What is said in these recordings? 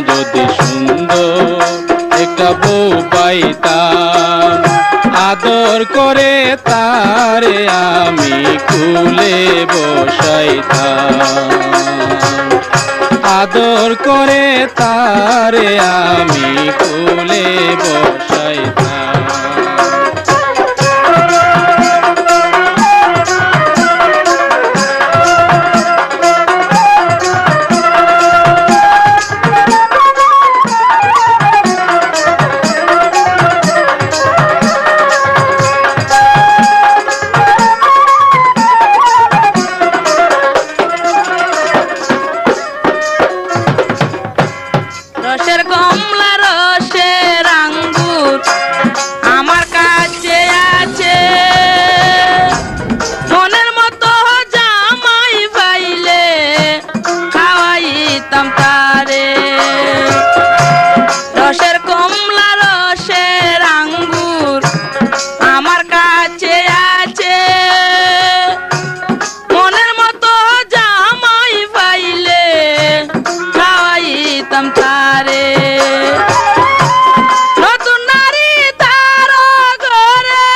যদি সুন্দর একটা বউ পাইতাম, আদর করে তারে আমি কুলে বসাইতাম, আদর করে তারে আমি কুলে বসাইতাম। রসের কমলা রসের আঙ্গুর আমার কাছে আছে, মনের মতো জামাই পাইলে খাওয়াইতাম তারে। রসের কমলা রসের আঙ্গুর আমার কাছে আছে, মনের মতো জামাই পাইলে খাওয়াইতাম তারে। নতুন নারী তার ঘরে,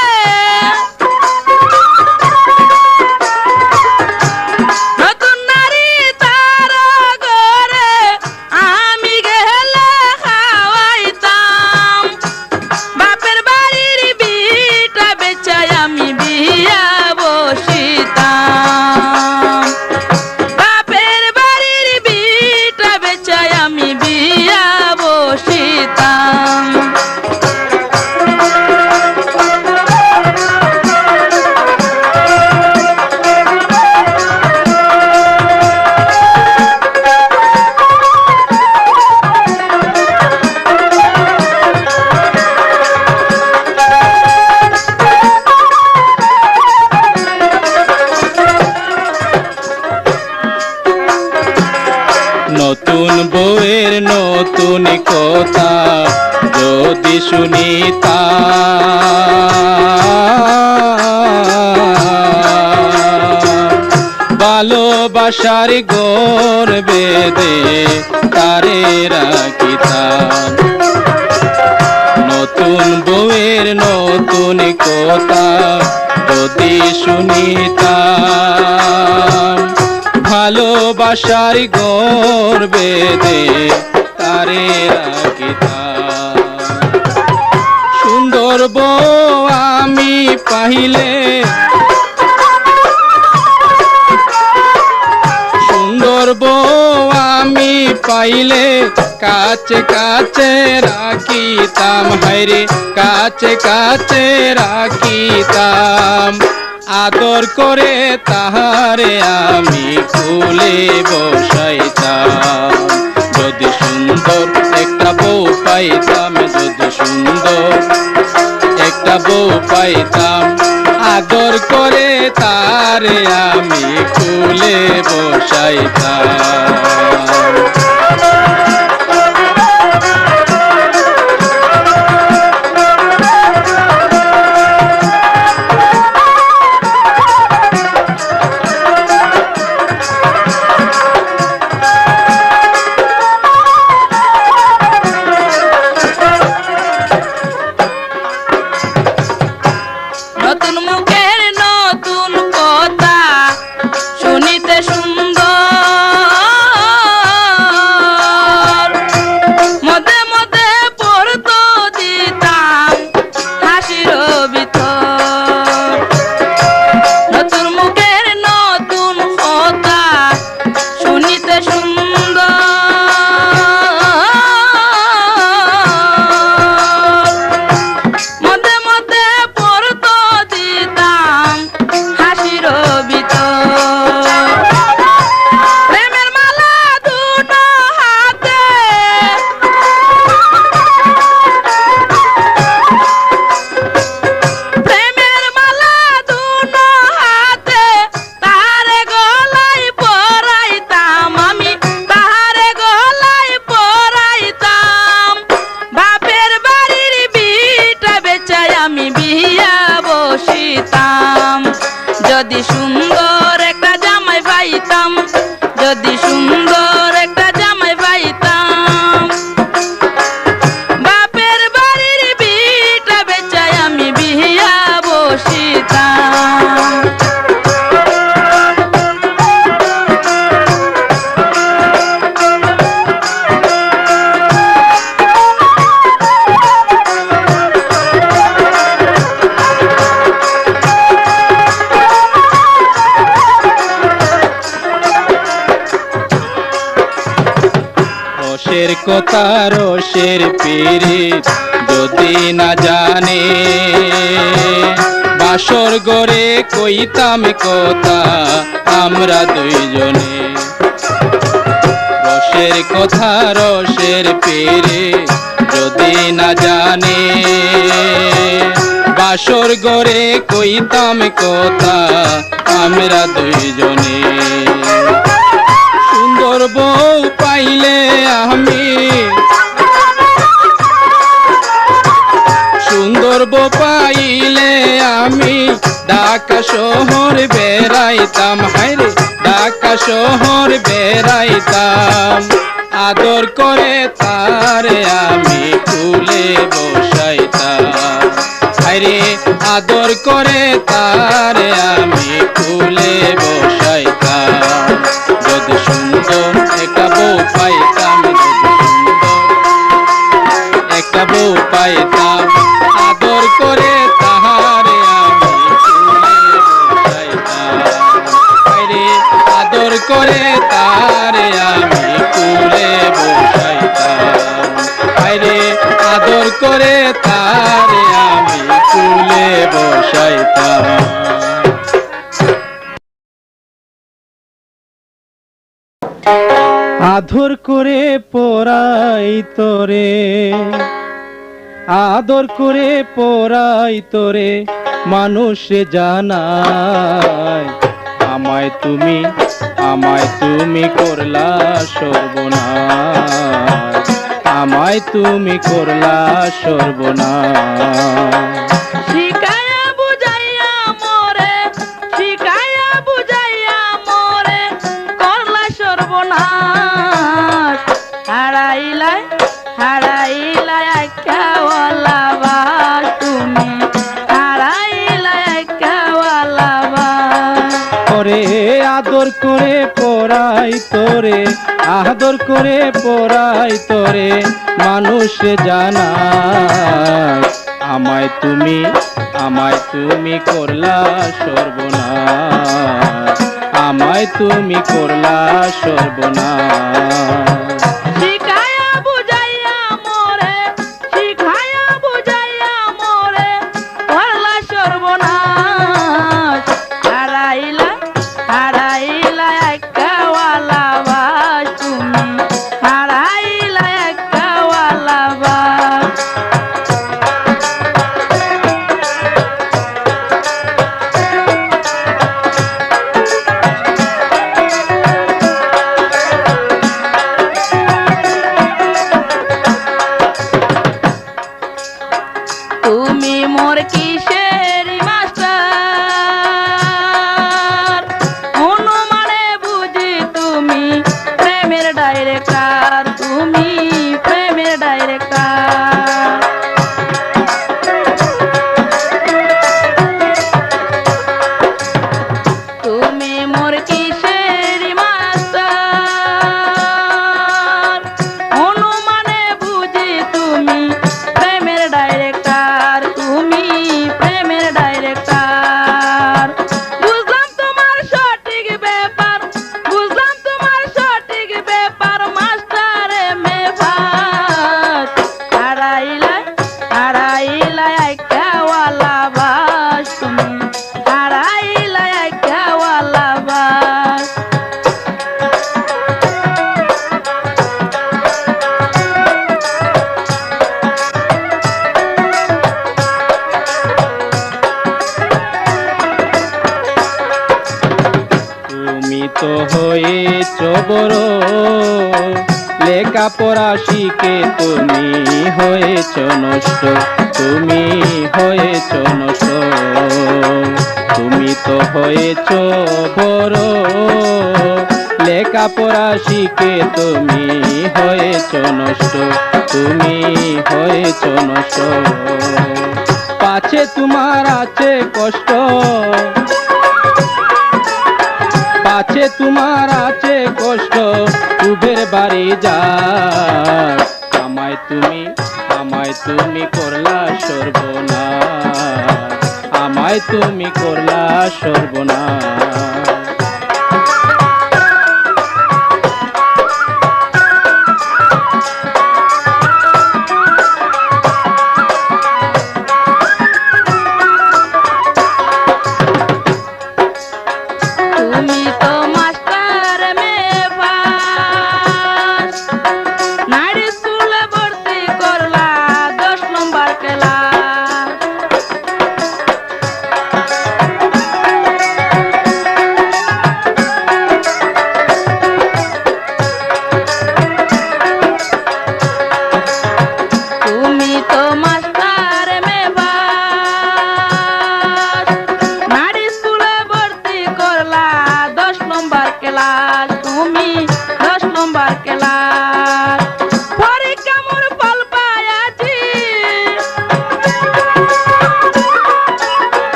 নতুন নারী তার ঘরে আমি গেলে খাওয়াইতাম, বাপের বাড়ির বিটা বেচাই আমি বিয়া বসিতাম, বাপের বাড়ির বিটা বেচাই আমি বিয়া বসিতাম। নতুন বউয়ের নতুন কথা যদি শুনিতাম, ভালোবাসার গোর বেঁধে তারে রাখিতাম। নতুন বউয়ের নতুন কথা যদি শুনিতাম, ভালোবাসার গোর বেঁধে তারে রাখিতাম। সুন্দর বউ আমি পাইলে, সুন্দর বউ আমি পাইলে কাছে কাছে রাখিতাম, হায়রে কাছে কাছে রাখিতাম, আদর করে তাহারে আমি কুলে বসাইতাম। যদি সুন্দর একটা বউ পাইতাম, যদি সুন্দর একটা বউ পাইতাম, আদর করে তারে আমি কুলে বসাইতাম। নতুন মুখের নতুন কথা শুনিতে সুন্দর, রসের কথা রসের পীড়িত যদি না জানে, বাসর গড়ে কইতাম কথা আমরা দুইজনে। রসের কথা রসের পীড়িত যদি না জানে, বাসর গড়ে কইতাম কথা আমরা দুইজনে। সুন্দর বউ পাইলে আমি, সুন্দর বউ পাইলে আমি ঢাকা শহর বেড়াইতাম, হায়রে ঢাকা শহর বেড়াইতাম। আদর করে তারে আমি কুলে বসাইতাম, হায়রে আদর করে তারে আমি কুলে বসাইতাম। যদি সুন্দর একটা বউ পাইতাম, যদি সুন্দর একটা বউ পাইতাম, আদর করে তাহারে আমি কুলে বসাইতাম, হায়রে আদর করে তারে আমি কুলে বসাইতাম, হায়রে আদর করে তারে আমি কুলে বসাইতাম। আদর করে পড়াই তোরে, আদর করে পড়াই তোরে মানুষে জানায়, আমায় তুমি করলা সর্বনাশ, আমায় তুমি করলা সর্বনাশ। শিখায়া বুঝাইয়া মোরে, শিখায়া বুঝাইয়া মোরে করলা সর্বনাশ। হারাইলাই হারাইলাই একাওয়ালা বাস তুমি, হারাইলাই একাওয়ালা বাস। ওরে আদর করে পড়াই তোরে, আদর করে পড়াই তোরে মানুষ জানায়, আমায় তুমি করলা সর্বনাশ, আমায় তুমি করলা সর্বনাশ। শিখায়া বুঝাইয়া মোরে, শিখায়া বুঝাইয়া মোরে করলা সর্বনাশ। হারাইলা হারাইলা একাওয়ালা বাস তুমি, হারাইলা একাওয়ালা বাস। তুমি মোর কিসের মাস্টার, অনুমানে বুঝি তুমি প্রেমের ডাইরেক্টর, তুমি প্রেমের ডাইরেক্টর। তুমি মোর কিসের মাস্টার, অনুমানে বুঝি তুমি প্রেমের ডাইরেক্টর, তুমি প্রেমের ডাইরেক্টর। বুঝলাম তোমার সঠিক ব্যাপার, বুঝলাম তোমার সঠিক ব্যাপার মাস্টারে মেভাত। হারাইলা হারাইলা একাওয়ালা বাস তুমি, হারাইলা একাওয়ালা বাস। তুমি তো হয়েছ বড়, লেখাপড়া শিখে তুমি হয়েছ নষ্ট, তুমি হয়েছ নষ্ট। তুমি তো হয়েছ বড়, লেখাপড়া শিখে তুমি হয়েছ নষ্ট, তুমি হয়েছ নষ্ট। পাছে তোমার আছে কষ্ট, পাছে তোমার আছে কষ্ট, উবের বাড়ি যা। আমায় তুমি করলা সর্বনাশ, আমায় তুমি করলা সর্বনাশ।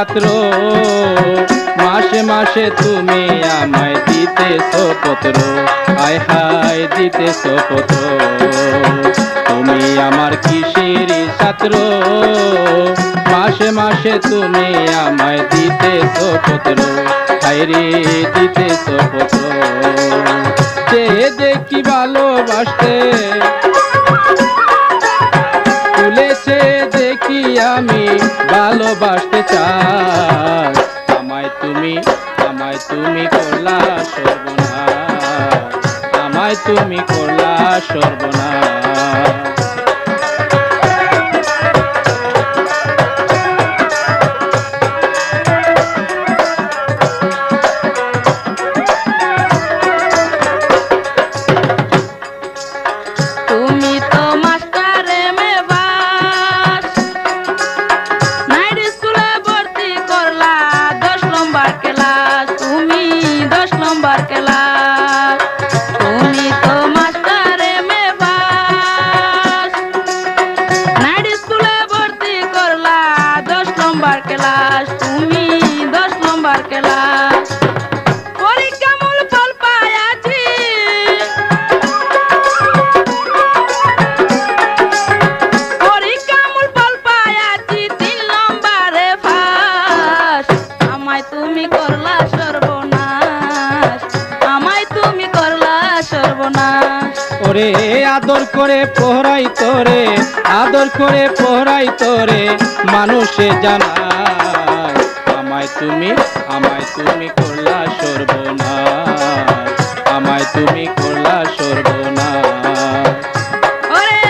ছাত্র, মাসে মাসে তুমি আমায় দিতেছো পত্র, আয় হায় দিতেছো পত্র। তুমি আমার কিসের ছাত্র, মাসে মাসে তুমি আমায় দিতেছো পত্র, হায় রে দিতেছো পত্র। যে দেখি ভালোবাসতে তুলেছে দেখি আমি ভালোবাসতে চাই, আমায় তুমি করলা সর্বনাশ, আমায় তুমি করলা সর্বনাশ। তুমি তো মাস্টারে মেবাস, নাইট স্কুলে ভর্তি করলা 10 নম্বর ক্লাস, তুমি 10 নম্বর ক্লাস। তুমি তো মাস্টারে মেবাস, নাইট স্কুলে ভর্তি করলা 10 নম্বর ক্লাস, তুমি 10 নম্বর ক্লাস। পরীক্ষা মূল ফল পাইয়াছি, পরীক্ষামূল ফল পাইয়াছি 3 নম্বরে পাস। আমায় তুমি করলা সর্বনাশ, আমায় তুমি করলা সর্বনাশ। ওরে আদর করে পোহরাই তোরে, আদর করে পোহরাই তোরে মানুষে জানায়, আমায় তুমি করলা সর্বনাশ, আমায় তুমি করলা সর্বনাশ। ওরে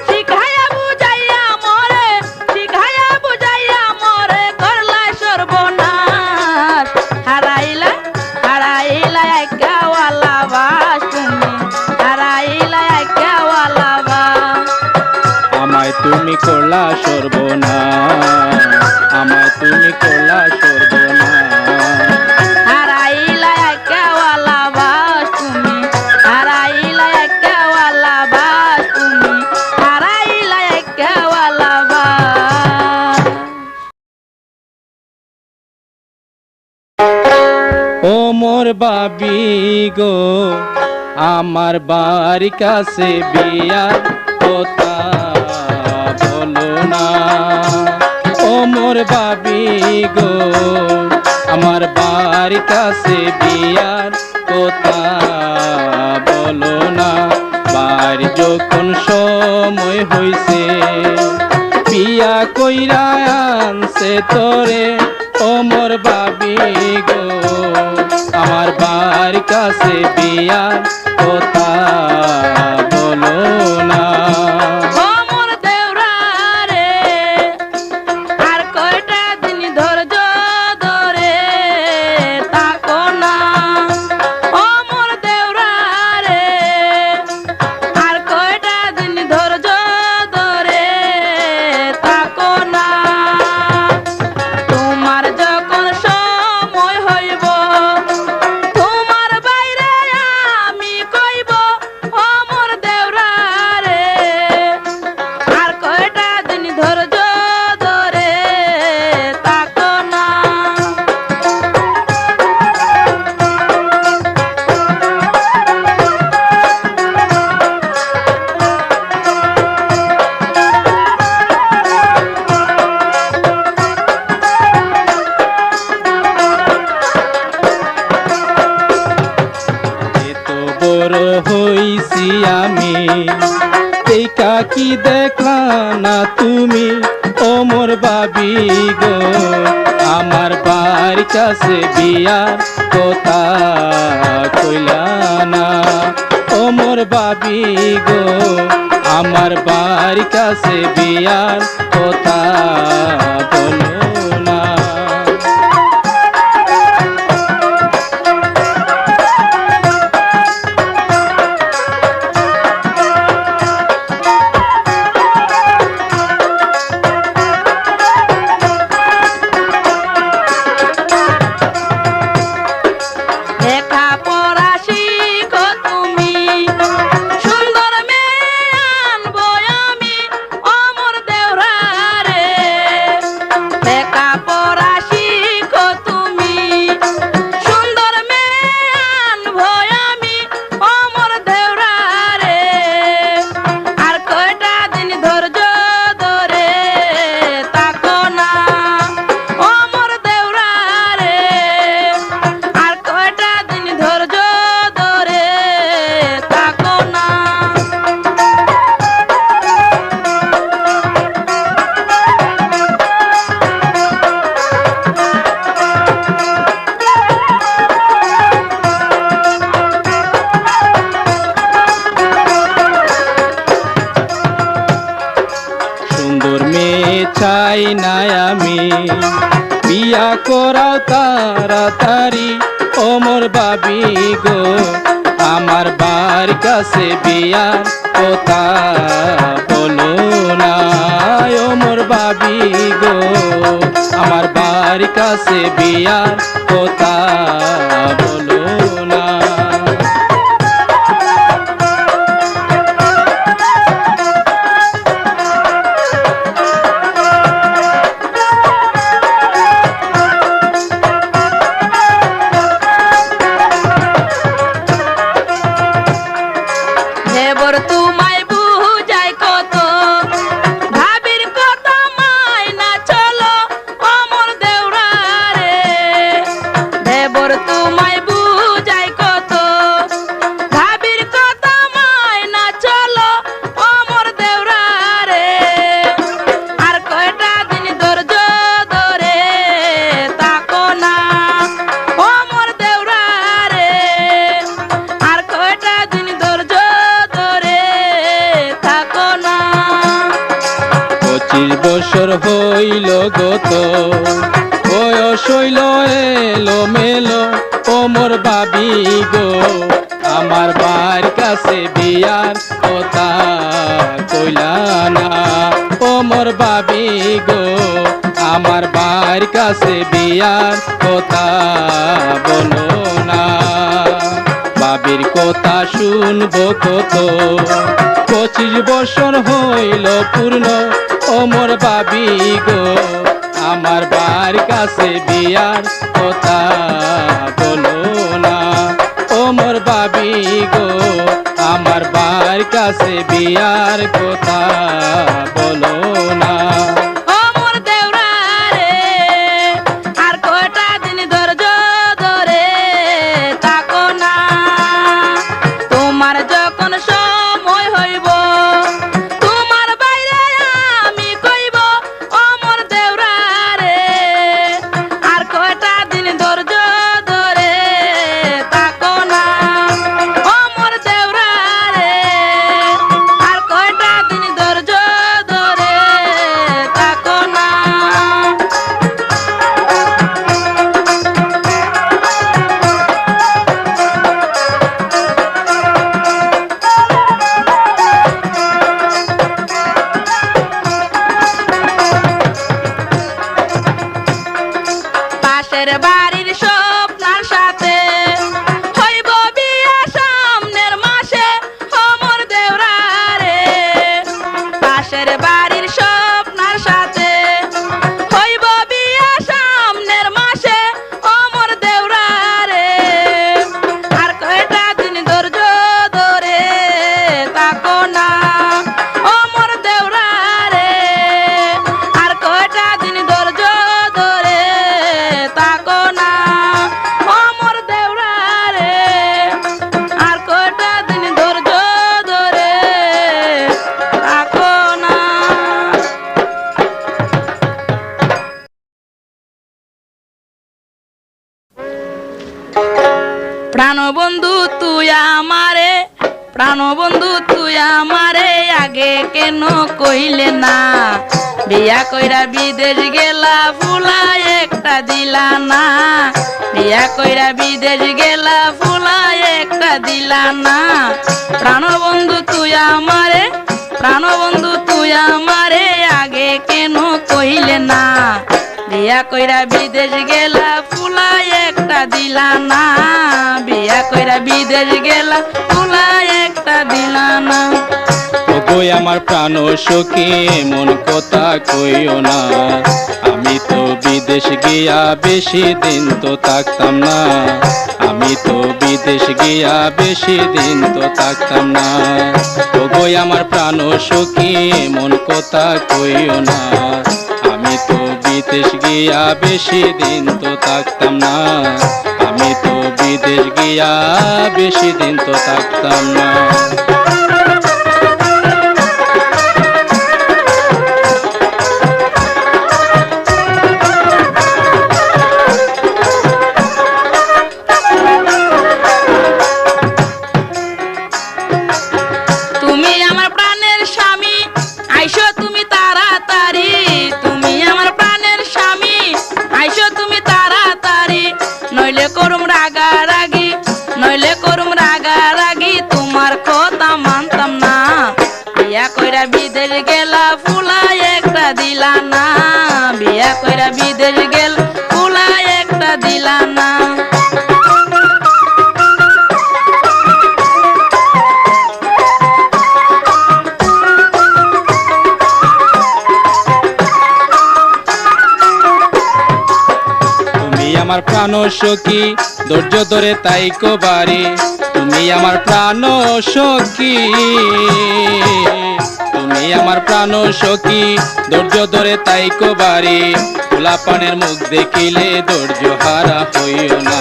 শিখাইয়া বুঝাইয়া মরে, শিখাইয়া বুঝাইয়া মরে করলা সর্বনাশ। হারাইলা হারাইলা একাওয়ালা বাস, তুমি হারাইলা একাওয়ালা বাস। আমায় তুমি করলা সর্বনাশ, আমায় তুমি করলা সর্বনাশ। হারাইলা একাওয়ালা বাস, তুমি হারাইলা একাওয়ালা বাস, তুমি হারাইলা একাওয়ালা বাস। ও মোর বাবি গো, আমার বাড়ির কাছে বিয়ার কথা বলো না। ও মোর বাবি গো, আমার বাড়ির কাছে বিয়ার কথা বলো না। বাড়ি যখন সময় হইছে বিয়া কইরা আনছে তোরে, ও মোর বাবি গো, আমার বাড়ির কাছে বিয়ার কথা বলো না। ও মোর দেওরা রে, আর কয়টা দিন ধৈর্য ধরে থাকো না। ও মোর দেওরা রে, আর কয়টা দিন ধৈর্য ধরে থাকো না। তোমার যখন সময় হইব, তোমার বাইরে আমি কইব, ও মোর দেওরা রে, আর কয়টা দিন ধৈর্য ধরে থাকো না। এত বড় হইছি আমি, দেখা কি দেখলা না তুমি, ও মোর বাবি গো, আমার বাড়ির কাছে বিয়ার কথা কইলা না। ও মোর বাবি গো, আমার বাড়ির কাছে বিয়ার কথা বলো না। লেখাপড়া শিখো তুমি, সুন্দর মেয়ে আনবো আমি, ও মোর দেওরা রে। বিয়া করাও তাড়াতাড়ি ও মোর বাবি গো আমার বার কাছে বিয়ার কথা বলো না ও মোর বাবি গো আমার বার কাছে বিয়ার কথা বলো না। দেবর তোমায় বুঝাই কত ভাবির কথা মাইনা চলো অমর দেওরা রে। দেবর তোমায় বুঝাই কত ভাবির কথা মাইনা চলো অমর দেওরা রে। আর কয়টা দিন ধৈর্য ধরে তাকো না অমর দেওরা রে। আর কয়টা দিন ধৈর্য ধরে থাকো না। 25 বছর হইল গত বয়স হইল এলো মেলো ও মোর বাবি গো আমার বার কাছে বিয়ার কথা কইলা না ও মোর বাবি গো আমার বার কাছে বিয়ার কথা বলো না। বাবির কথা শুনবো কত 25 বছর হইল পূর্ণ ও মোর বাবি গো আমার বার কাছে বিয়ার কথা বলো না ও মোর বাবি গো আমার বার কাছে বিয়ার কথা বলো না। অমর দেওরা রে আর কয়টা দিন ধৈর্য ধরে থাকো না। তোমার যখন সময় হইব তোমার বাইরে আমি কইব অমর দেওরা রে। আর কয়টা দিন ধৈর্য ধরে থাকো না অমর দেওরা রে। আর কয়টা দিন ধৈর্য ধরে থাকো না। পাশের বাড়ির স্বপ্নার সাথে হইব বিয়া সামনের মাসে অমর দেওরা রে। পাশের বাড়ির স্বপ্নার সাথে হইব বিয়া সামনের মাসে অমর দেওরা রে। আর কয়টা দিন ধৈর্য ধরে থাকো না অমর দেওরা রে। আর কয়টা দিন ধৈর্য ধরে থাকো না অমর দেওরা রে। আর কয়টা দিন ধৈর্য ধরে থাকো না। প্রাণবন্ধু তুই আমারে প্রাণবন্ধু তুই আমারে আগে কেন কইলে না। বিয়া কইরা বিদেশ গেলা ফুলা একটা দিলা না। বিয়া কইরা বিদেশ গেলা ফুলা একটা দিলা না। প্রাণবন্ধু তুই আমারে প্রাণবন্ধু তুই আমারে আগে কেন কইলে না। বিয়া কইরা বিদেশ গেলা ফুলা একটা দিলা না। বিয়া কইরা বিদেশ গেলা ফুলা একটা দিলা না। ওগো আমার প্রাণ সখী মন কথা কইও না আমি তো বিদেশ গিয়া বেশি দিন তো থাকতাম না। আমি তো বিদেশ গিয়া বেশি দিন তো থাকতাম না। ওগো আমার প্রাণ সখী মন কথা কইও না আমি তো বিদেশ গিয়া বেশি দিন তো থাকতাম না। আমি তো বিদেশ গিয়া বেশি দিন তো থাকতাম না। তুমি আমার প্রাণের স্বামী আইসো তুমি তাড়াতাড়ি। তুমি আমার প্রাণের স্বামী আইসো তুমি আমার প্রাণ সখী ধৈর্য ধরে তাইকো বাড়ি তুমি আমার প্রাণ সখী তুমি আমার প্রাণ সখী ধৈর্য ধরে তাইকো বাড়ি পোলাপানের মুখ দেখিলে ধৈর্য হারা হইও না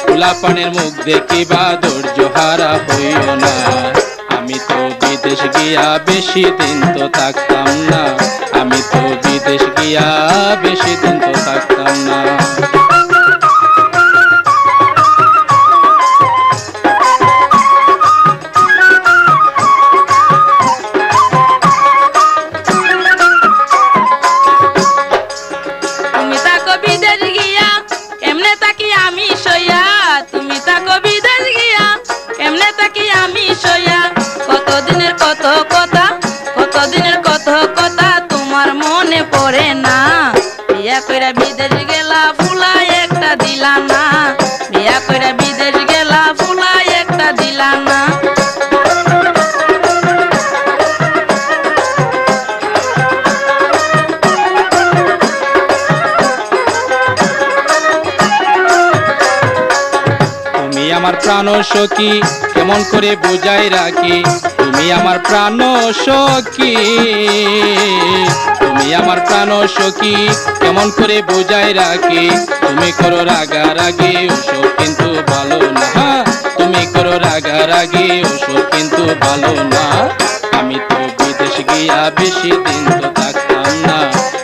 পোলাপানের মুখ দেখিবা ধৈর্য হারা হইও না আমি তো বিদেশ গিয়া বেশি দিন তো থাকতাম না আমি তো বিদেশ গিয়া বেশি দিন তো থাকতাম না তুমি থাকো বিদেশ গিয়া এমনে থাকি আমি সইয়া তুমি থাকো বিদেশ গিয়া এমনে থাকি আমি সইয়া কতদিনের কত কথা কতদিনের কত কথা তোমার মনে পড়ে না বিয়া কইরা বিদেশ গেলা ফুলাই একটা দিলা না বিয়া কইরা বিদেশ গেলা ফুলাই একটা দিলা না তুমি আমার প্রাণ সখী কেমন করে বুঝাই রাখি তুমি আমার প্রাণ সখী তুমি আমার প্রাণ সখী কেমন করে বুঝাই রাখি তুমি করো রাগারাগি ওসব কিন্তু ভালো না তুমি করো রাগারাগি ওসব কিন্তু ভালো না আমি তো বিদেশ গিয়া বেশি দিন তো থাকতাম না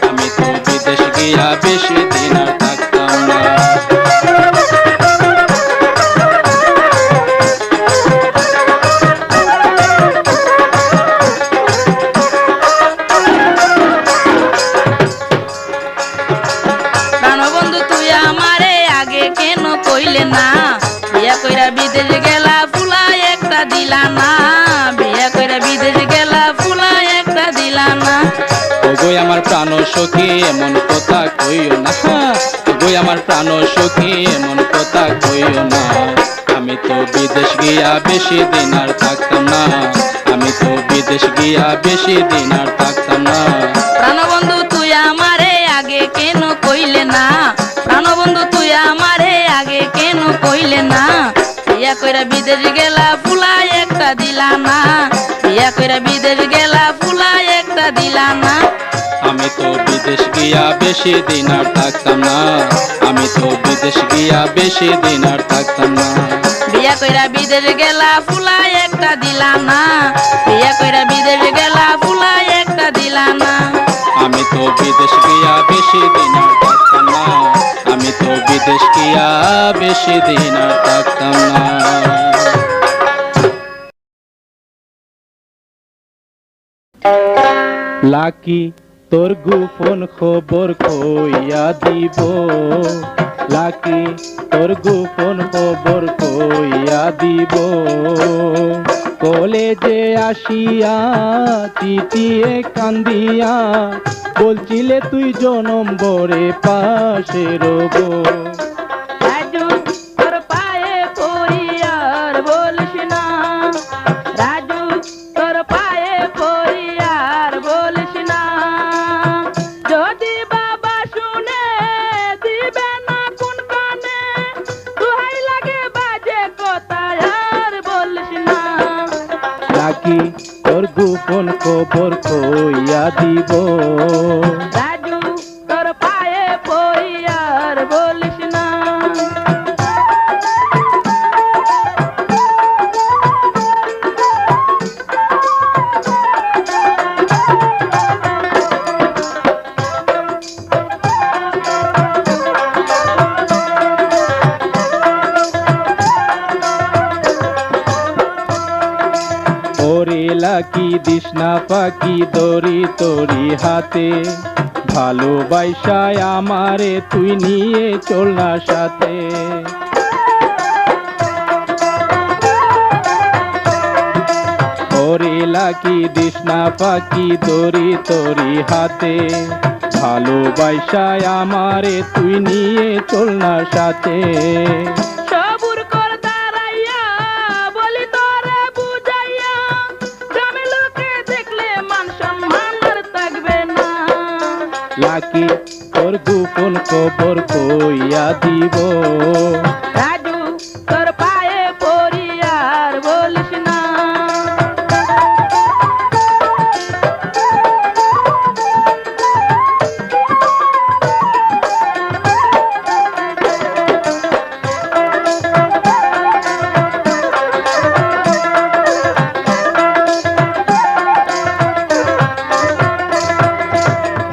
আমি তো বিদেশ গিয়া বেশি দিন আর থাকতাম না প্রাণবন্ধু তুই আমারে আগে কেন কইলে না বিয়া কইরা বিদেশ গেলা ফুলাই একটা দিলা না বিয়া কইরা বিদেশ গেলা ফুলাই একটা দিলা না ওগো আমার প্রাণ সখী এমন কথা কইও না ওগো আমার প্রাণ সখী এমন কথা কইও না আমি তো বিদেশ গিয়া বেশি দিন আর থাকতাম না আমি তো বিদেশ গিয়া বেশি দিন আর থাকতাম না প্রাণবন্ধু তুই আমারে আগে কেন কইলে না প্রাণবন্ধু তুই আমারে আগে কেন কইলে না বিয়া কইরা বিদেশ গেলা ফুলাই একটা দিলা না বিয়া কইরা বিদেশ গেলা ফুলাই একটা দিলা না আমি তো বিদেশ গিয়া বেশি দিন আর থাকতাম না আমি তো বিদেশ গিয়া বেশি দিন আর থাকতাম না বিয়া কইরা বিদেশ গেলা ফুলাই একটা দিলা না বিয়া কইরা বিদেশ গেলা ফুলাই একটা দিলা না আমি তো বিদেশ গিয়া বেশি দিন আর থাকতাম না আমি তো বিদেশ গিয়া বেশি দিন আর থাকতাম না লাকি তোর গোপন খবর কইয়া দিব লাকি তোর গোপন খবর কইয়া দিব কলেজে আসিয়া চিঠিয়ে কান্দিয়া বলছিলে তুই জনম বরে পাশে রব রাজু তোর পায়ে পড়ি আর বলিস না রাজু তোর পায়ে পড়ি আর বলিস না যদি বাবা শুনে দিবে না কোন কানে দুহাই লাগে বাজে কথা আর বলিস না লাকি তোর গোপন খবর কইয়া দিব রাজু তোর পায়ে পড়ি আর বলিস না ওরে লাকি দিশনা পাখি দড়ি তরি হাতে ভালোবাসায় আমারে তুই নিয়ে চল না সাথে ওরে লাকি দিশনা পাখি দড়ি তরি হাতে ভালোবাসায় আমারে তুই নিয়ে চল না সাথে সবুর কর দাঁড়াইয়া বলি তোরে বুঝাইয়া গ্রামে লোকে দেখলে মান সম্মান আর থাকবে না লাকি তোর গোপন খবর কইয়া দিব। রাজু তোর পায়ে পড়ি আর বলিস না।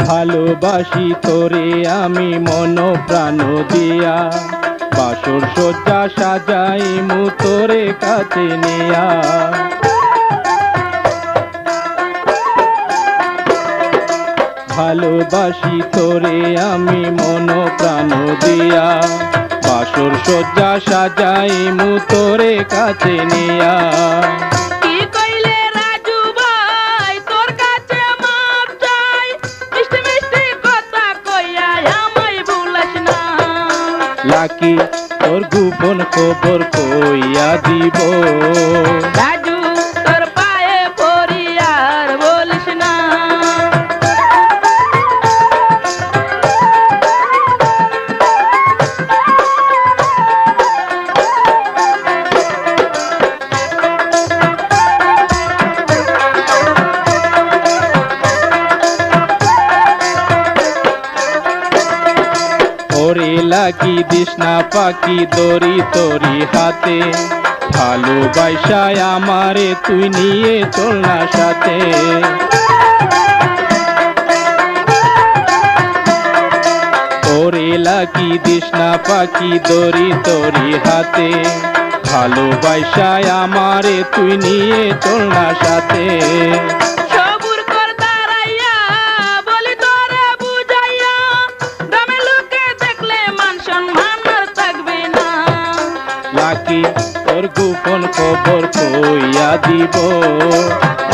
ভালোবাসি তোরে আমি মন প্রাণ দিয়া, বাসর সজ্জা সাজাই মু তোরে কাছে নিয়া। ভালোবাসি তোরে আমি মন প্রাণ দিয়া, বাসর সজ্জা সাজাই মু তোরে কাছে নিয়া। কি কইলে রাজু ভাই তোর কাছে মাপ চাই, মিষ্টি মিষ্টি কথা কইয়া আমায় ভুলাস না। লাকি তোর গোপন খবর কইয়া দিব। রাজু তোর পায়ে পড়ি আর বলিস না। ওরে লাগি দিস না পাখি দড়ি তোরি হাতে, ভালোবাসায় আমারে তুই নিয়ে চল না সাথে। ওরে লাগি দিস না পাখি দড়ি তোরি হাতে, ভালোবাসায় আমারে তুই নিয়ে চল না সাথে। সবুর কর দাঁড়াইয়া বলি তোরে বুঝাইয়া, গ্রামের লোকে দেখলে মান সম্মান আর থাকবে না। লাকি তোর গোপন খবর কইয়া দিব।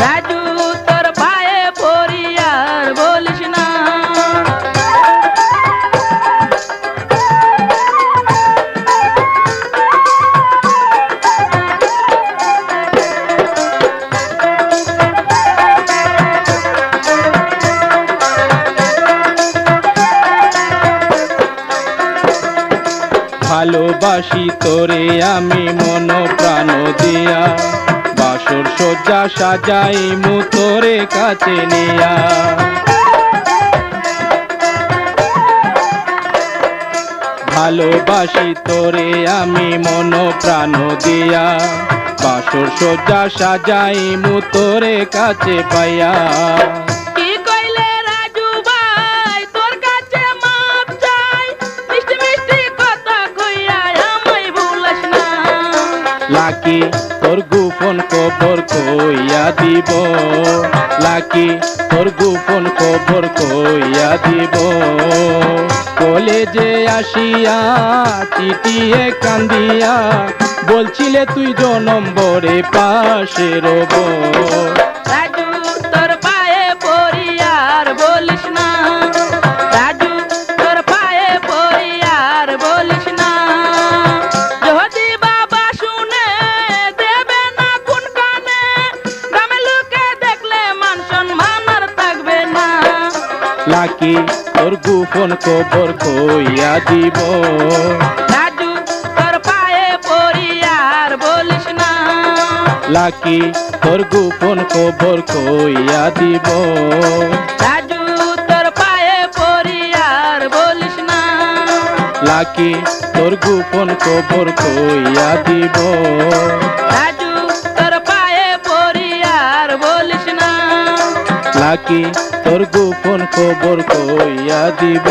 রাজু তোর পায়ে পড়ি আর বলিস না। ভালোবাসি তোরে আমি মন প্রাণ দিয়া, বাসর সজ্জা সাজাই মু তোরে কাছে নিয়া। ভালোবাসি তোরে আমি মন প্রাণ দিয়া, বাসর সজ্জা সাজাই মু তোরে কাছে পাইয়া। কি কইলে রাজু ভাই তোর কাছে মাপ চাই, মিষ্টি মিষ্টি কথা কইয়া আমায় ভুলাস না। লাকি তোর গোপন খবর কইয়া দিব। লাকি তোর গোপন খবর কইয়া দিব। কলেজে আসিয়া চিঠিয়ে কান্দিয়া, বলছিলে তুই জনম্বরে পাশে রব। রাজু তোর পায়ে পড়ি আর বলিস না। রাজু তোর পায়ে পড়ি আর বলিস না। যদি বাবা শুনে দেবে না কোন কানে, গ্রামের লোকে দেখলে মান সম্মান আর থাকবে না। লাকি তোর গোপন খবর কইয়া দিব। রাজু তোর পায়ে পড়ি আর বলিস না। লাকি তোর গোপন খবর কইয়া দিব। রাজু তোর পায়ে পড়ি আর বলিস না। লাকি তোর গোপন খবর কইয়া দিব। রাজু তোর পায়ে পড়ি আর বলিস না। লাকি তোর গোপন খবর কইয়া দিব।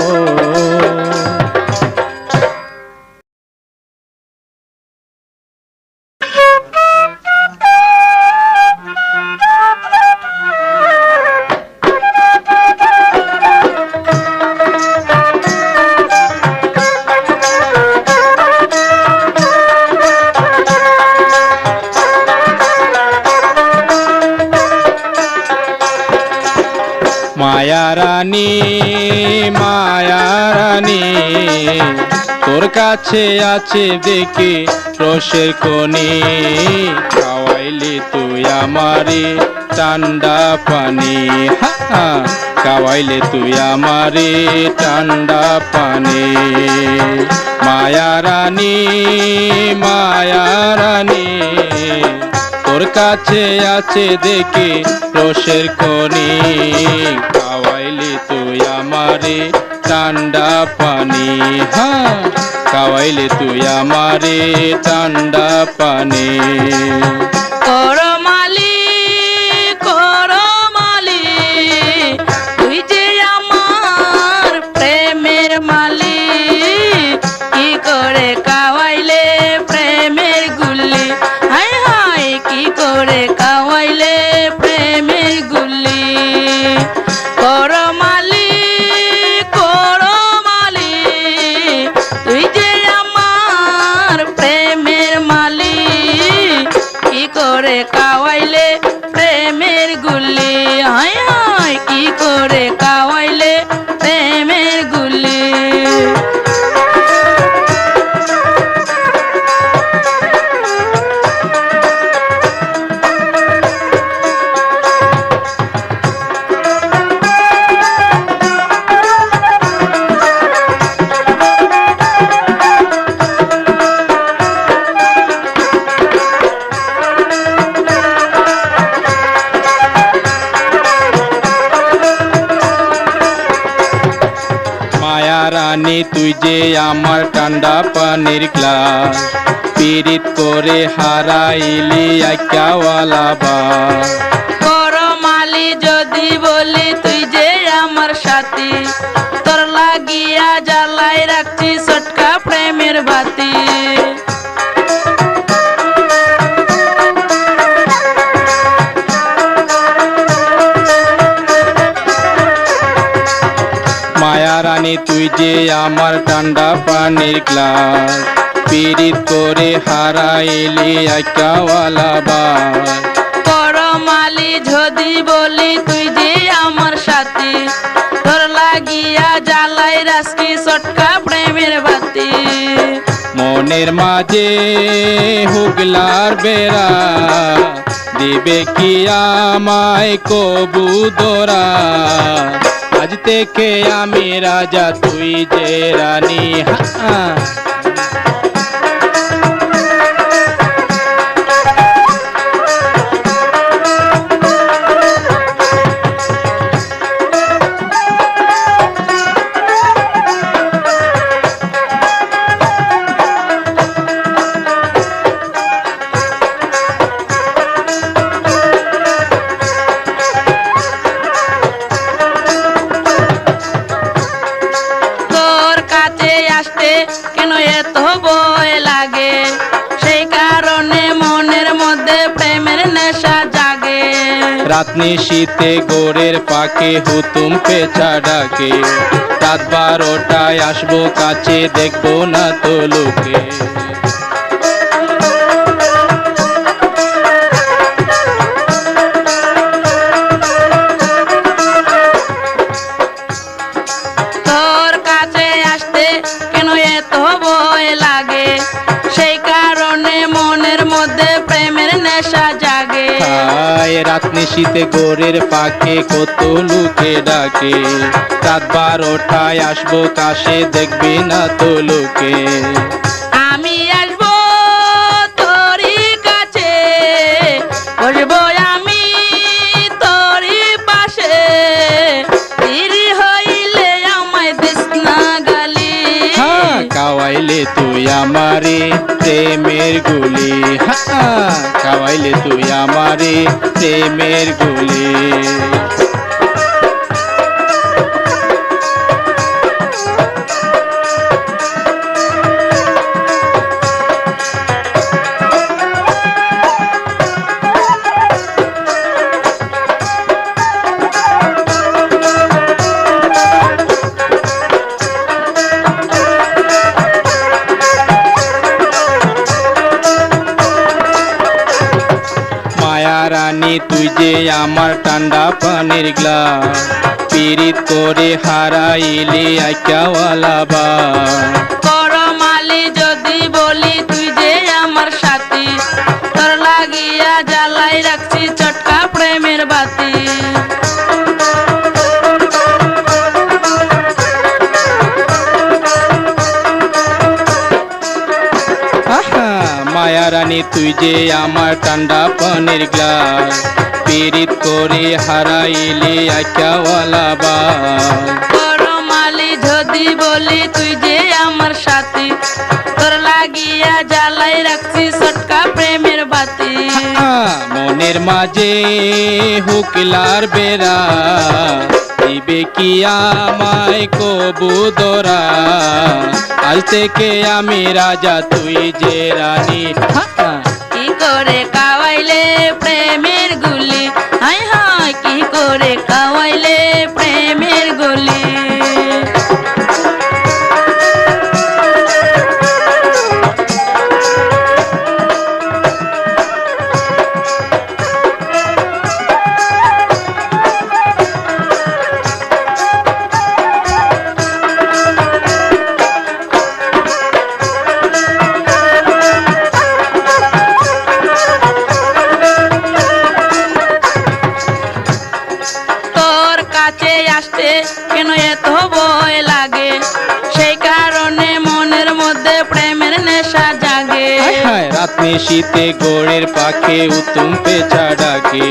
মায়া রানী মায়া রানী, তোর কাছে আছে দেখে রসের খনি, খাওয়াইলি তুই আমারে ঠান্ডা পানি, খাওয়াইলে তুই আমারে ঠান্ডা পানি। মায়া রানী, মায়া রানী, তোর কাছে আছে দেখি রসের খনি, খাওয়াইলে তুই আমারে ঠান্ডা পানি, খাওয়াইলে তুই আমারে ঠান্ডা পানি। করমালি করমালি তুই যে আমার প্রেমের মালিক, কি করে খাওয়াইলে প্রেমের গুলি, হায় হায় কি করে খাওয়াইলে প্রেমের গুলি। করমালি করমালি তুই যে আমার প্রেমের মালিক, কি করে খাওয়াইলে প্রেমের গুলি, হায় হায় কি করে খাওয়াইলে প্রেমের গুলি। মায়া রানী তুই যে আমার ঠান্ডা পানির গ্লাস, পীড়িত করে হারাইলি আইকাওয়ালা বাস। করমালি যদি বলি তুই যে আমার সাথী, তোর লাগিয়া জ্বালাই রাখছি সটকা প্রেমের বাতি। মায়া রানী তুই যে আমার ঠান্ডা পানির গ্লাস, পীড়িত করে হারাইলি আইকাওয়ালা বাস। করমালি যদি বলি তুই যে আমার সাথী, তোর লাগিয়া জ্বালাই রাখছি সটকা প্রেমের বাতি। মনের মাঝে হুগলার বেড়া, দিবে কি আমায় কবু দোরা, আজ থেকে আমি রাজা তুই যে রানী। তোর কাছে আসতে কেন এত ভয় লাগে, সেই কারণে মনের মধ্যে প্রেমের নেশা জাগে। রাত নিশীতে গোরের পাকে হুতুম পেঁচা ডাকে, রাত 12টায় আসবো কাছে দেখবো না তো লোকে। তোর কাছে আসতে কেন এত ভয় লাগে, সেই কারণে মনের মধ্যে প্রেমের নেশা জাগে। রাত নিশীতে গোরের পাকে কত লোকে ডাকে, রাত 12টায় আসবো কাছে দেখবি না তো লোকে। আমি আসবো তোরই কাছে, বসবো আমি তোরই পাশে, দেরি হইলে আমায় দিস না গালি, খাওয়াইলে তুই আমারে প্রেমের গুলি, খাওয়াইলে তুই আমারে প্রেমের গুলি। মায়া রানী তুই যে আমার ঠান্ডা পানির গ্লাস, পীড়িত করে হারাইলি আইকাওয়ালা বাস। করমালি যদি বলি তুই যে আমার সাথী, তোর লাগিয়া জ্বালা জ্বালাই রাখছি চটকা প্রেমের বাতি। আহা মায়া রানী তুই যে আমার ঠান্ডা পানির গ্লাস, পীড়িত করে হারাইলি আখ্যাওয়ালা বাস। পরমালি যদি বলি তুই যে আমার সাথী, তোর লাগিয়া জ্বালাই রাখছি চটকা প্রেমের বাতি। মনের মাঝে হুকিলার বেড়া, দিবে কি আমায় কবুতরা, আজ থেকে আমি রাজা তুই যে রানী। কি করে কাওয়াইলে প্রেমের গুলি, হায় হায় কি করে কাওয়াইলে প্রেমের গুলি। তোর কাছে আসতে কেন এত ভয় লাগে, সেই কারণে মনের মধ্যে প্রেমের নেশা জাগে। রাত শীতে গোড়ের পাখে উত্তম পেঁচা ডাকে,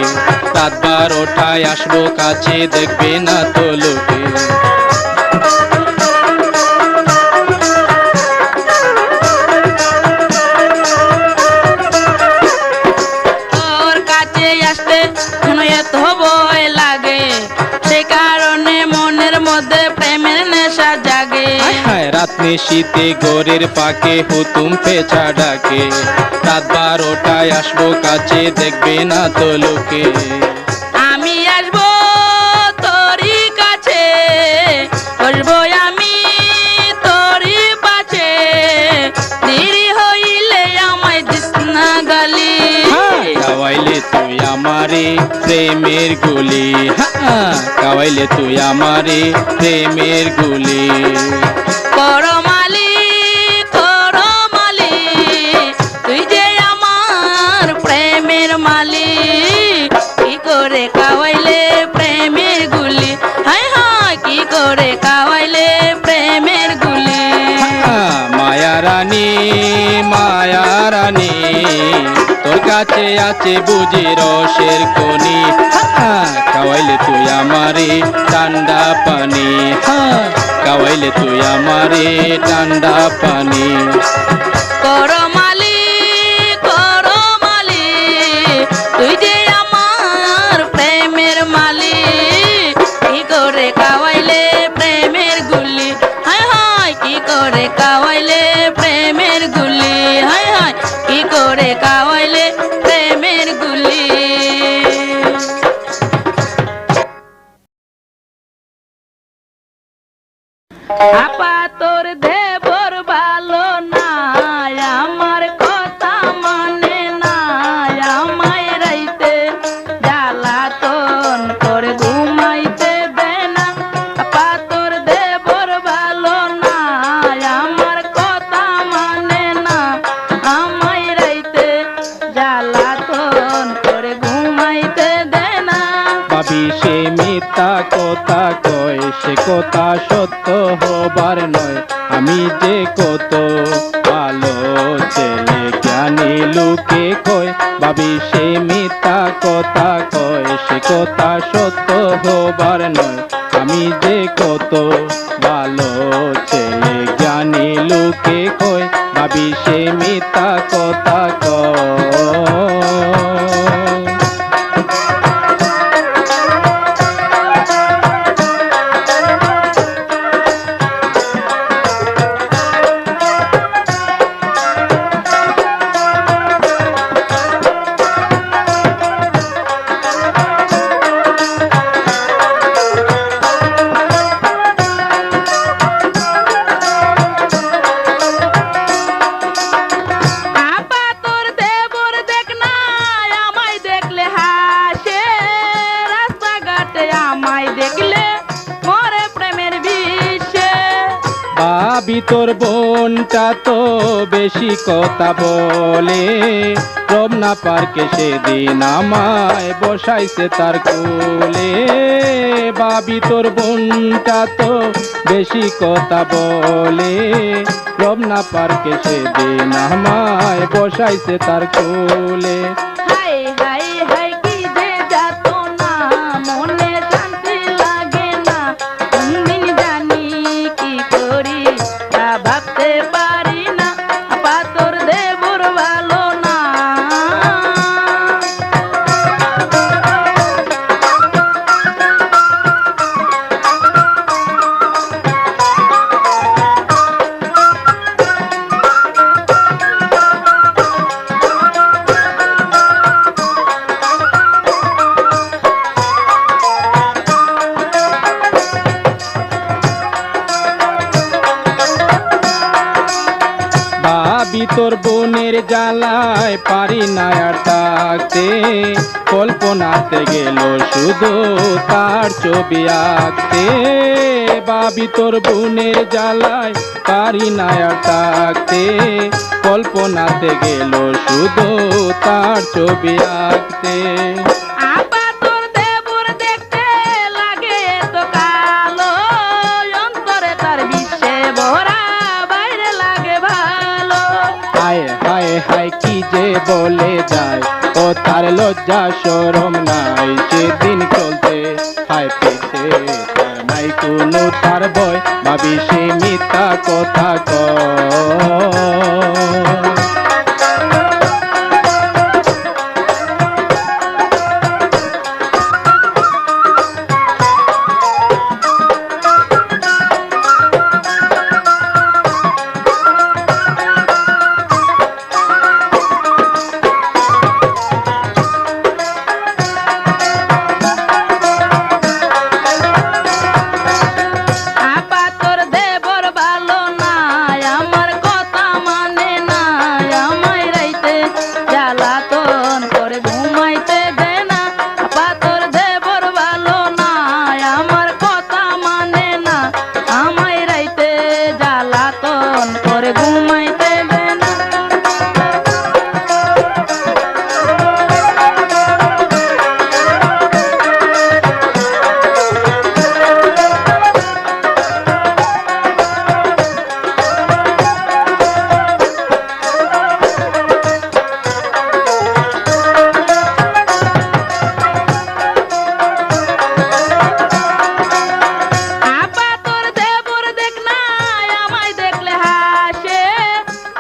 রাত 12টায় আসবো কাছে দেখবে না তো লোকে। তোর কাছে আসতে কেন এত ভয় লাগে, সেই কারণে মনের মধ্যে প্রেমের নেশা জাগে। রাত শীতে গোড়ের পাখে হুতুম পেঁচা ডাকে, রাত 12টায় আসবো কাছে দেখবে না তো লোকে। আমি আসবো তোরই কাছে, বসবো আমি তোরই পাছে, দেরি হইলে আমায় দিস না গালি। কাওয়াইলে তুই আমারে প্রেমের গুলি, কাওয়াইলে তুই আমারে প্রেমের গুলি। করমালি করমালি তুই যে আমার প্রেমের মালিক, কি করে কাওয়াইলে প্রেমের গুলি, হায় হায় কি করে কাওয়াইলে প্রেমের গুলি। মায়া রানী মায়া রানী, তোর কাছে আছে বুঝি রসের খনি, কাওয়াইলে তুই আমারে ঠান্ডা পানি, কাওয়াইলে তুই আমারে ঠান্ডা পানি। করমালি করমালি তুই যে আমার প্রেমের মালিক, কি করে কাওয়াইলে প্রেমের গুলি, হায় হায় কি করে কাওয়াইলে প্রেমের গুলি, হায় হায় কি করে কাওয়াইলে প্রেমের গুলি। আপা তোর দেবর ভালো না, আমার কথা মানে না, আমায় রাইতে জ্বালাতন করে ঘুমাইতে দে না। আপা তোর দেবর ভালো না, আমার কথা মানে না, আমায় রাইতে জ্বালাতন করে ঘুমাইতে দে না। ভাবি সে মিথ্যা কথা কয়, সে কথা সত্য হবার নয়, আমি যে কত ভালো ছেলে জ্ঞানী লোকে কয়। ভাবি সে মিথ্যা কথা কয়, সে কথা সত্য হবার নয়, আমি যে কত ভালো ছেলে জ্ঞানী লোকে কয়। ভাবি সে মিথ্যা কথা কয়। ভাবি তোর বোনটা তো বেশি কথা বলে, রমনা পার্কে সেদিন আমায় বসাইছে তার কোলে। ভাবি তোর বোনটা তো বেশি কথা বলে, রমনা পার্কে সেদিন আমায় বসাইছে তার কোলে। হাই হাই হাই কি যে যাতনা, মনে শান্তি লাগে না। কোনদিন জানি কি করি তা ভাবতে পারি না। আপা তোর দেবর ভালো না। ভাবি তোর বোনের জ্বালায় পারি না আর থাকতে, কল্পনাতে গেল শুধু তার ছবি আঁকতে। ভাবি তোর বোনের জ্বালায় পারি না আর থাকতে, কল্পনাতে গেল শুধু তার ছবি আঁকতে। আপা তোর দেবর দেখতে লাগে তো কালো, অন্তরে তার বিশ্বে ভরা, বাইরে লাগে ভালো। হায় হায় হায় কি যে বলে যায়, ও তার লজ্জা শরম নাই সেদিন চলতে। হায় পেতে তার নাই কোনো তার ভয়, ভাবি সে মিথ্যা কথা কয়। আপা তোর দেবর ভালো না, আমার কথা মানে না। আমায় রাইতে জ্বালাতন করে ঘুমাইতে দে না। আপা তোর দেবর ভালো না, আমার কথা মানে না। আমায় রাইতে জ্বালাতন করে ঘুমাইতে দে না। আপা তোর দেবর দেখ না, আমায় দেখলে হাসে।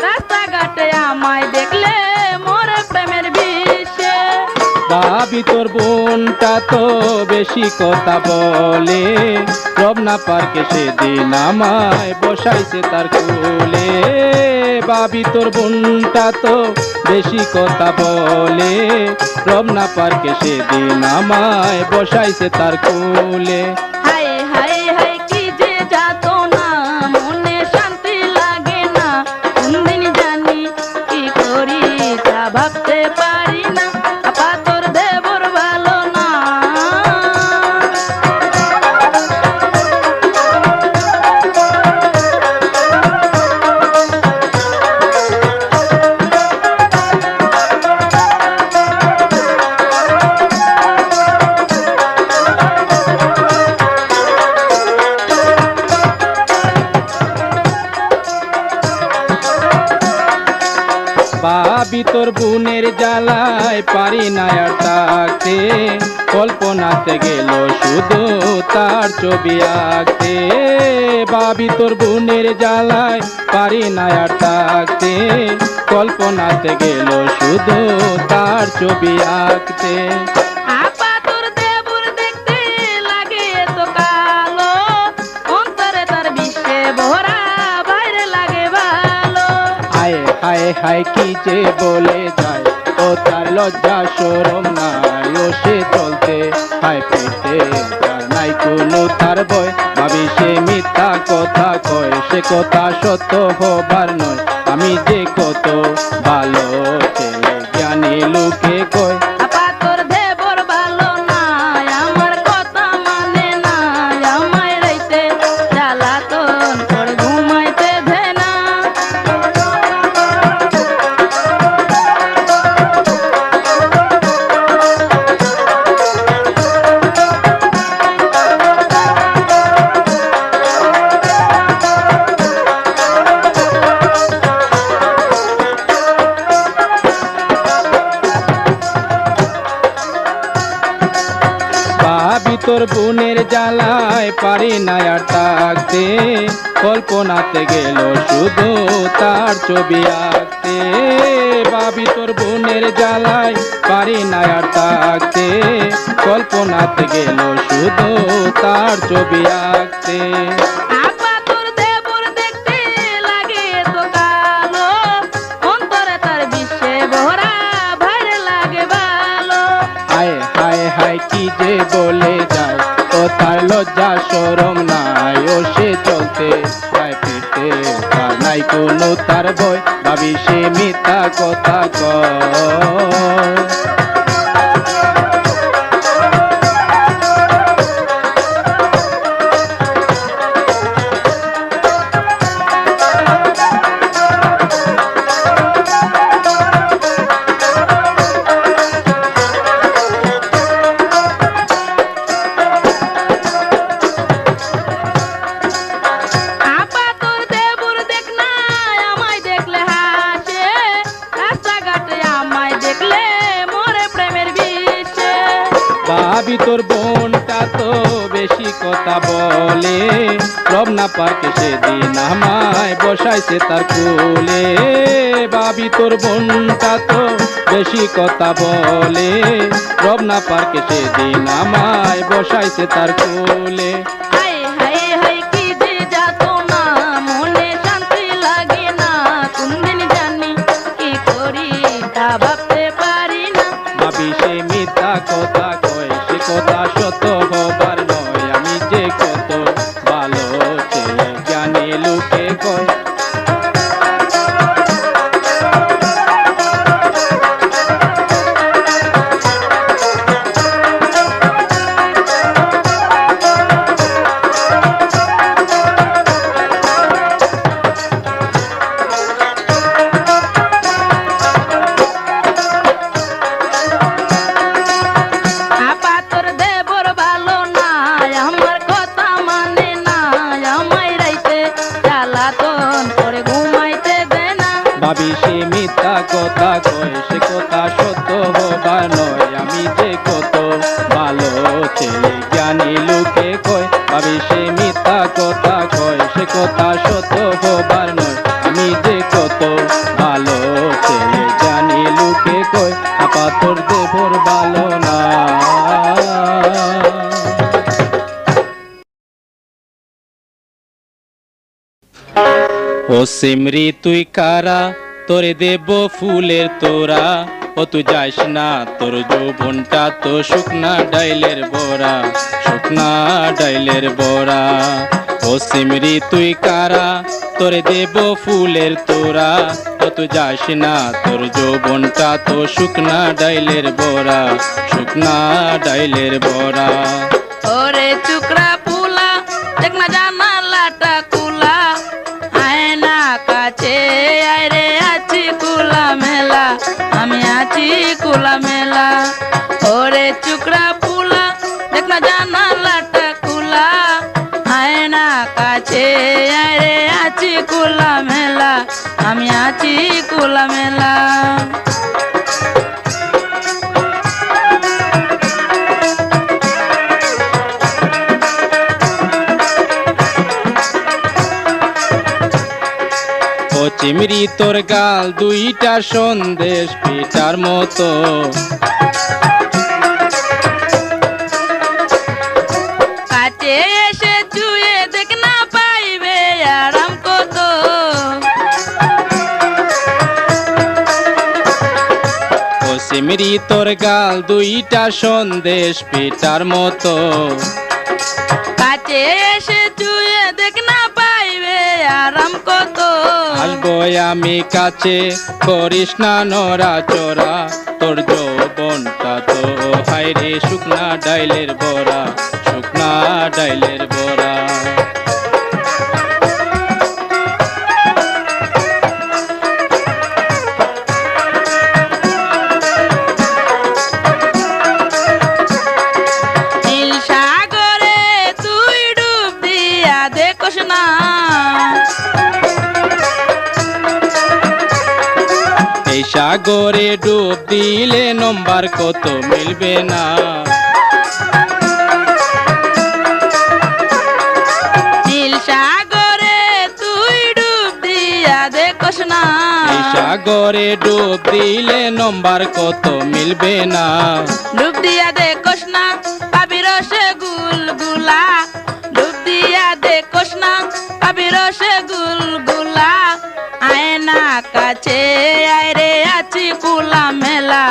রাস্তাঘাটে আমায় দেখলে মোরে প্রেমের বিষে। ভাবি তোর বোনটা তো বেশি কথা বলে, রমনা পার্কে সেদিন আমায় বসাইছে তার কোলে। ভাবি তোর বোনটা তো বেশি কথা বলে, রমনা পার্কে সেদিন আমায় বসাইছে তার কোলে। হাই হাই হাই কি যে যাতনা, মনে শান্তি লাগে না। কোনদিন জানি কি করি তা ভাবতে পারি না। আপা তোর দেবর ভালো না। ভাবি তোর বোনের জ্বালায় পারি না আর থাকতে, কল্পনাতে গেল শুধু তার ছবি আঁকতে। ভাবি তোর বোনের জ্বালায় পারি না আর থাকতে, কল্পনাতে গেল শুধু তার ছবি আঁকতে। আপা তোর দেবর দেখতে লাগে তো কালো, অন্তরে তার বিশ্বে ভরা, বাইরে লাগে ভালো। হায় হায় হায় কি যে বলে যায়, ও তার লজ্জা শরম নাই ও সে চলতে। হায় পেতে তার নাই কোনো তার ভয়, ভাবি সে মিথ্যা কথা কয়, সে কথা সত্য হবার নয়। আমি যে কত ভালো ছেলে জ্ঞানী লোকে কয়। আপা তোর দেবর ভালো না, আমার কথা মানে না। আমায় রাইতে জ্বালাতন করে ঘুমাইতে ভাবি তোর বোনের জ্বালায় পারি না আর থাকতে, কল্পনাতে গেল শুধু তার ছবি আঁকতে। ভাবি তোর বোনের জ্বালায় পারি না আর থাকতে, কল্পনাতে গেল শুধু তার ছবি আঁকতে। আপা তোর দেবর দেখতে লাগে তো কালো, অন্তরে তার বিশ্বে ভরা ভাইরে লাগে ভালো। হায় হায় হায় কি যে বলে যায়, ও তার লজ্জা শরম নাই, ও সে চলতে চায় ফিরতে তার নাই কোনো তার ভয়, ভাবি সে মিথ্যা কথা কয়। আপা তোর দেবর দেখ না আমায় দেখলে হাসে, রাস্তাঘাটে আমায় দেখলে মরে প্রেমের বিষে। ভাবি তোর বোনটা তো বেশি কথা বলে, রবনা পার্কে সেদিন আমায় বসাইছে তার কোলে। ভাবি তোর বোনটা তো বেশি কথা বলে, রবনা পার্কে সেদিন আমায় বসাইছে তার কোলে। হায় হায় হায় কি যে যাতনা, মনে শান্তি লাগে না, কোনদিন জানি কি করি তা ভাবতে পারি না। ভাবি সে মিথ্যা কথা কয়, সে কথা সত্য হবার নয়, আমি যে কত ভালো ছেলে জানি লোকে কয়। আপা তোর দেবর ভালো না, আমার কথা মানে না, আমায় রাইতে জ্বালাতন করে ঘুমাইতে দে না। ভাবি সে মিথ্যা কথা কয়, সে কথা সত্য হবার নয়, আমি যে কত ভালো ছেলে জ্ঞানী লোকে কয়। ভাবি সে মিথ্যা কথা কয়, সে কথা সত্য হবার নয়, আমি যে কত ভালো ছেলে জ্ঞানী লোকে কয়। আপা তোর দেবর ভালো না। ও সিমরি তুই কারা, তোরে দেব ফুলের তোরা, ও তুই যাস না তোর যৌবনটা তো শুকনা ডাইলের বড়া, শুকনা ডাইলের বড়া। ও সিমরি তুই কারা, তোরে দেব ফুলের তোরা, ও তুই যাস না তোর যৌবনটা তো শুকনা ডাইলের বড়া, শুকনা ডাইলের বড়া। ওরে চুকরা পুলা দেখ না জানালাটা কুলা, আয় না কাছে আয় রে, আছি কুলা মেলা, আমি আছি কুলা মেলা। ওরে চুকরা পুলা দেখ না জানালাটা কুলা, আয় না কাছে আয় রে, আছি কুলা মেলা, আমি আছি কুলা মেলা। ও চিমরি তোর গাল দুইটা সন্দেশ পিঠার মতো, কাছে এসে চুয়ে দেখ না পাইবে আরাম কত। ও চিমরি তোর গাল দুইটা সন্দেশ পিঠার মতো, কাছে এসে চুয়ে দেখ না পাইবে আরাম কত। আসবো আমি কাছে করিস না নড়া চড়া, তোর যৌবনটা তো হাইরে শুকনা ডাইলের বড়া, শুকনা ডাইলের বড়া। নীল সাগরে তুই ডুব দিয়া দেখোস না, এই সাগরে ডুব দিলে নম্বর কত মিলবে না। সাগরে ডুব দিলে নম্বর কত মিলবে না। ডুব দিয়া দেখোস না পাবি রসে গুলগুলা, ডুব দিয়া দেখোস না পাবি রসে গুলগুলা। আয়না কাছে আয় রে আছি কুলা মেলা,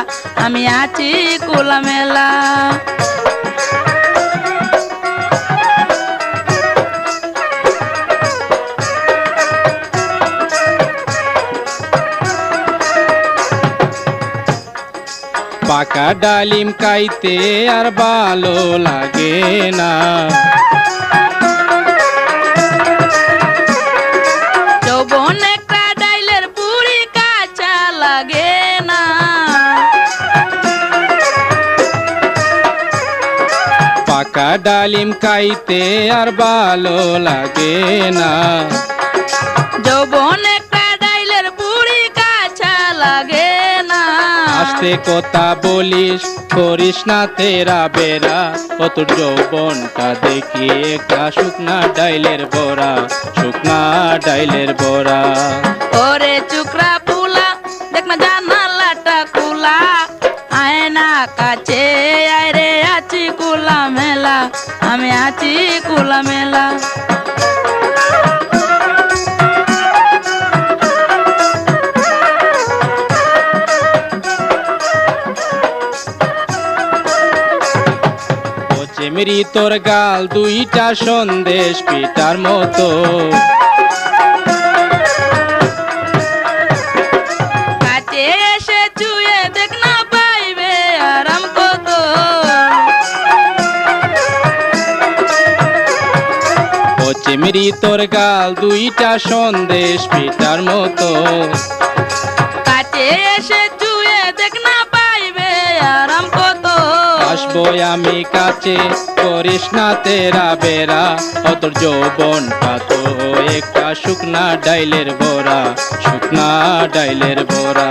আমি আছি কুলা মেলা। পাকা ডালিম খাইতে আর ভালো লাগে না। যৌবন একটা ডাইলের পুরি কাঁচা লাগে না। পাকা ডালিম খাইতে আর ভালো লাগে না। যৌবন একটা ডাইলের পুরি কাঁচা লাগে না। আস্তে কথা বলিস করিস না তেরা বেরা, ও তোর যৌবনটা দেখি একটা শুকনা ডাইলের বড়া, শুকনা ডাইলের বড়া। ওরে চুকরা পুলা দেখ না জানালাটা কুলা, আয়না কাছে আয় রে আছি কুলা মেলা, আমি আছি কুলা মেলা। চেমরি তোর গাল দুইটা সন্দেশ পিটার মতো, কাছে এসে চুয়ে দেখ না পাইবে আরাম কত। ও চেমরি তোর গাল দুইটা সন্দেশ পিটার মতো, কাছে এসে চুয়ে দেখ না পাইবে আরাম কত। আসবো আমি কাছে করিস না তেরা বেরা, ও তোর যৌবনটা তো একটা শুকনা ডাইলের বড়া, শুকনা ডাইলের বড়া।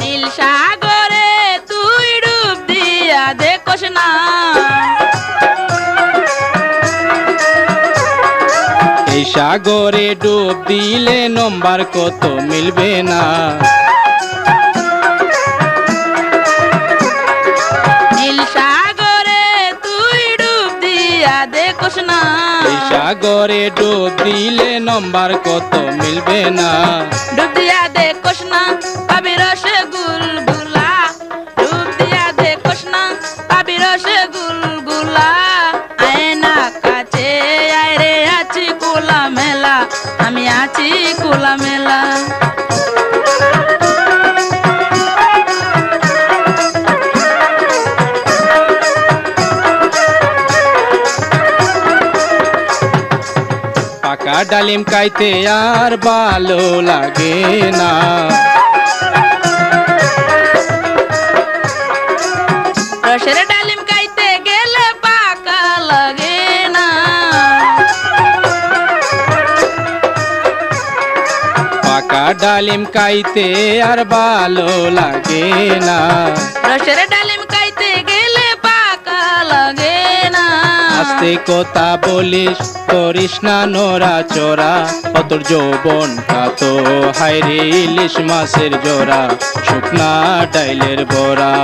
নীল সাগরে তুই ডুব দিয়া দেখোস না, এই সাগরে ডুব দিলে নম্বর কত মিলবে না। নীল সাগরে তুই ডুব দিয়া দেখোস না। এই সাগরে ডুব দিলে নম্বর কত মিলবে না। ডুব দিয়া দেখোস না পাবি রসে গুলগুলা, ডুব দিয়া দেখোস না পাবি রসে গুলগুলা। আয়না কাছে আয় রে আছি কুলা মেলা, আমি আছি কুলা মেলা। পাকা ডালিম খাইতে আর ভালো লাগে না। রসের ডালিম খাইতে গেলে পাকা লাগে না। পাকা ডালিম খাইতে আর ভালো লাগে না। রসের ডালিম খাইতে গেলে পাকা লাগে না। আস্তে কথা বলিস করিস না নড়া চড়া, ও তোর যৌবনটা তো হাইরে ইলিশ মাছের জোড়া, শুকনা ডাইলের বড়া।